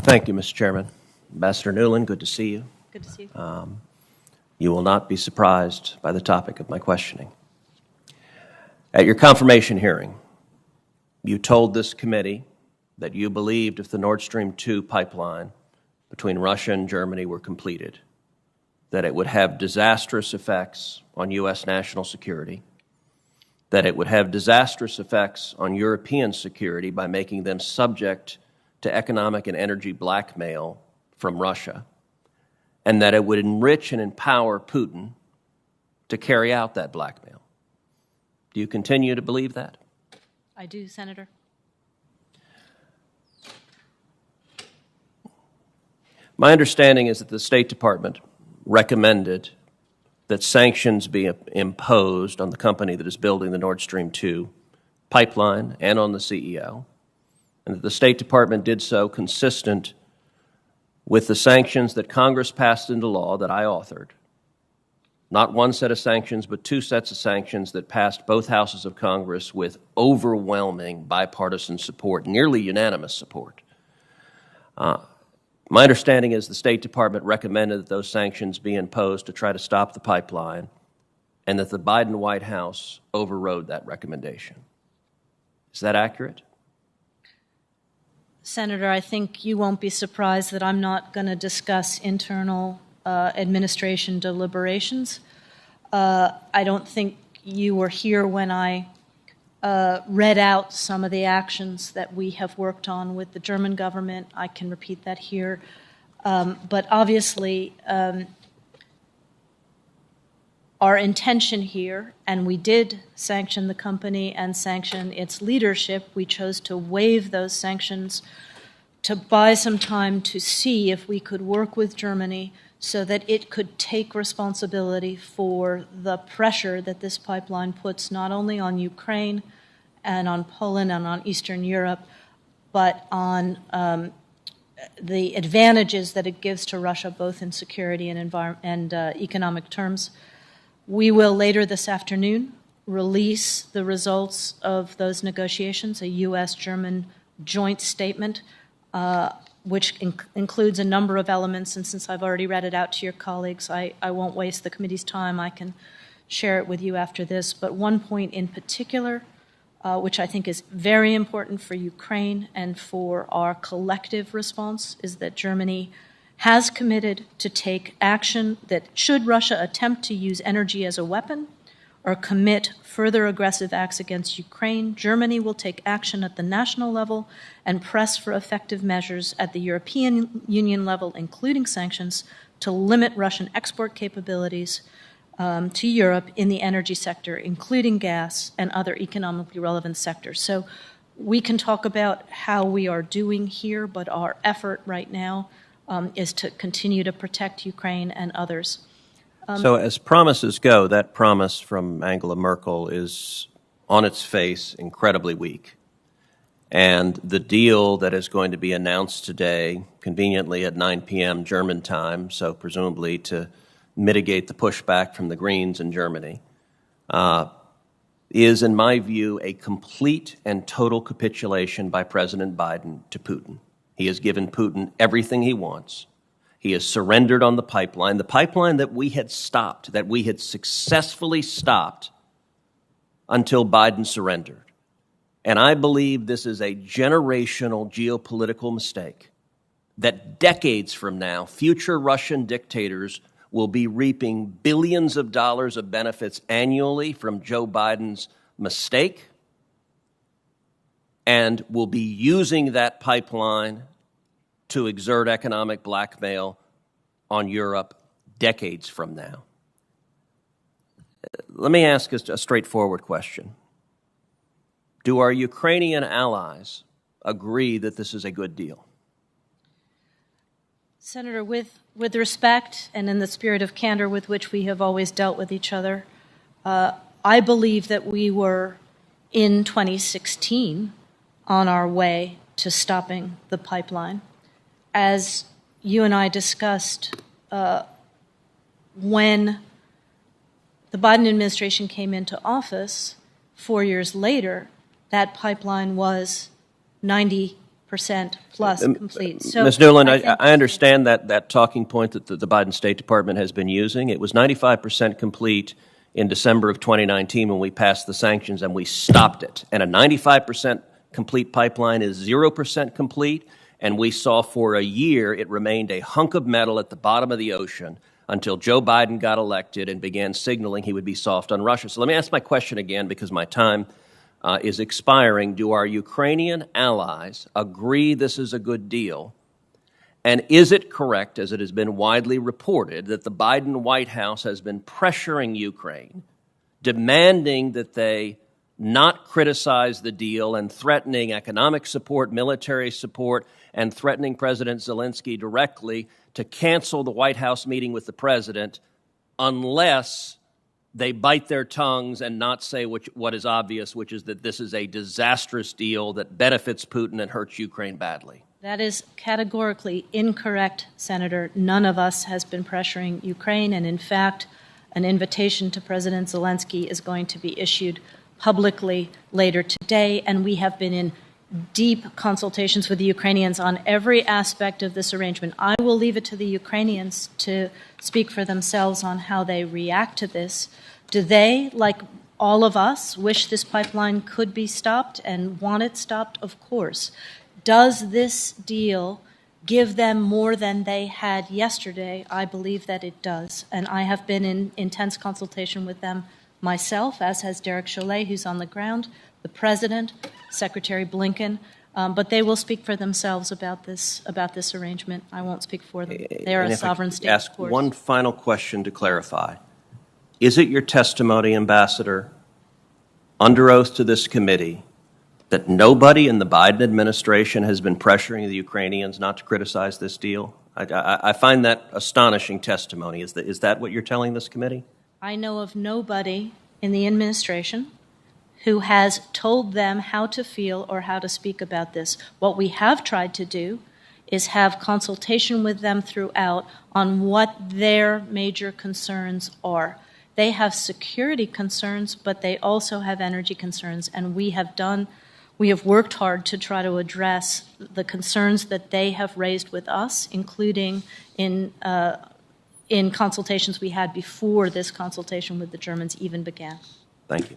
Thank you, Mr. Chairman. Ambassador Newland, good to see you. Good to see you. You will not be surprised by the topic of my questioning. At your confirmation hearing, you told this committee that you believed if the Nord Stream 2 pipeline between Russia and Germany were completed, that it would have disastrous effects on U.S. national security, that it would have disastrous effects on European security by making them subject to economic and energy blackmail from Russia, and that it would enrich and empower Putin to carry out that blackmail. Do you continue to believe that? I do, Senator. My understanding is that the State Department recommended that sanctions be imposed on the company that is building the Nord Stream 2 pipeline and on the CEO, and that the State Department did so consistent with the sanctions that Congress passed into law that I authored. Not one set of sanctions, but two sets of sanctions that passed both houses of Congress with overwhelming bipartisan support, nearly unanimous support. My understanding is the State Department recommended that those sanctions be imposed to try to stop the pipeline, and that the Biden White House overrode that recommendation. Is that accurate? Senator, I think you won't be surprised that I'm not going to discuss internal administration deliberations. I don't think you were here when I read out some of the actions that we have worked on with the German government. I can repeat that here. But obviously, our intention here, and we did sanction the company and sanction its leadership. We chose to waive those sanctions to buy some time to see if we could work with Germany so that it could take responsibility for the pressure that this pipeline puts not only on Ukraine and on Poland and on Eastern Europe, but on the advantages that it gives to Russia, both in security and economic terms. We will later this afternoon release the results of those negotiations, a U.S.-German joint statement, which includes a number of elements. And since I've already read it out to your colleagues, I won't waste the committee's time. I can share it with you after this. But one point in particular, which I think is very important for Ukraine and for our collective response, is that Germany has committed to take action that should Russia attempt to use energy as a weapon or commit further aggressive acts against Ukraine, Germany will take action at the national level and press for effective measures at the European Union level, including sanctions, to limit Russian export capabilities to Europe in the energy sector, including gas and other economically relevant sectors. So we can talk about how we are doing here, but our effort right now is to continue to protect Ukraine and others. So as promises go, that promise from Angela Merkel is on its face incredibly weak. And the deal that is going to be announced today, conveniently at 9 p.m. German time, so presumably to mitigate the pushback from the Greens in Germany, is, in my view, a complete and total capitulation by President Biden to Putin. He has given Putin everything he wants. He has surrendered on the pipeline that we had stopped, that we had successfully stopped until Biden surrendered. And I believe this is a generational geopolitical mistake, that decades from now, future Russian dictators will be reaping billions of dollars of benefits annually from Joe Biden's mistake, and will be using that pipeline to exert economic blackmail on Europe decades from now. Let me ask a straightforward question. Do our Ukrainian allies agree that this is a good deal? Senator, with respect and in the spirit of candor with which we have always dealt with each other, I believe that we were, in 2016, on our way to stopping the pipeline. As you and I discussed, when the Biden administration came into office 4 years later, that pipeline was 90 plus complete. So Ms. Newland, I think I understand that talking point that the Biden State Department has been using. It was 95% complete in December of 2019 when we passed the sanctions and we stopped it. And a 95% complete pipeline is 0% complete, and we saw for a year it remained a hunk of metal at the bottom of the ocean until Joe Biden got elected and began signaling he would be soft on Russia. So let me ask my question again because my time is expiring. Do our Ukrainian allies agree this is a good deal? And is it correct, as it has been widely reported, that the Biden White House has been pressuring Ukraine, demanding that they not criticize the deal and threatening economic support, military support, and threatening President Zelensky directly to cancel the White House meeting with the president unless they bite their tongues and not say what is obvious, which is that this is a disastrous deal that benefits Putin and hurts Ukraine badly? That is categorically incorrect, Senator. None of us has been pressuring Ukraine, and in fact, an invitation to President Zelensky is going to be issued publicly later today, and we have been in deep consultations with the Ukrainians on every aspect of this arrangement. I will leave it to the Ukrainians to speak for themselves on how they react to this. Do they, like all of us, wish this pipeline could be stopped and want it stopped? Of course. Does this deal give them more than they had yesterday? I believe that it does. And I have been in intense consultation with them myself, as has Derek Chollet, who's on the ground, the President, Secretary Blinken. But they will speak for themselves about this arrangement. I won't speak for them. They are a sovereign state, ask of course. One final question to clarify. Is it your testimony, Ambassador, under oath to this committee, that nobody in the Biden administration has been pressuring the Ukrainians not to criticize this deal? I find that astonishing testimony. Is that what you're telling this committee? I know of nobody in the administration who has told them how to feel or how to speak about this. What we have tried to do is have consultation with them throughout on what their major concerns are. They have security concerns, but they also have energy concerns, and we have worked hard to try to address the concerns that they have raised with us, including in consultations we had before this consultation with the Germans even began. Thank you.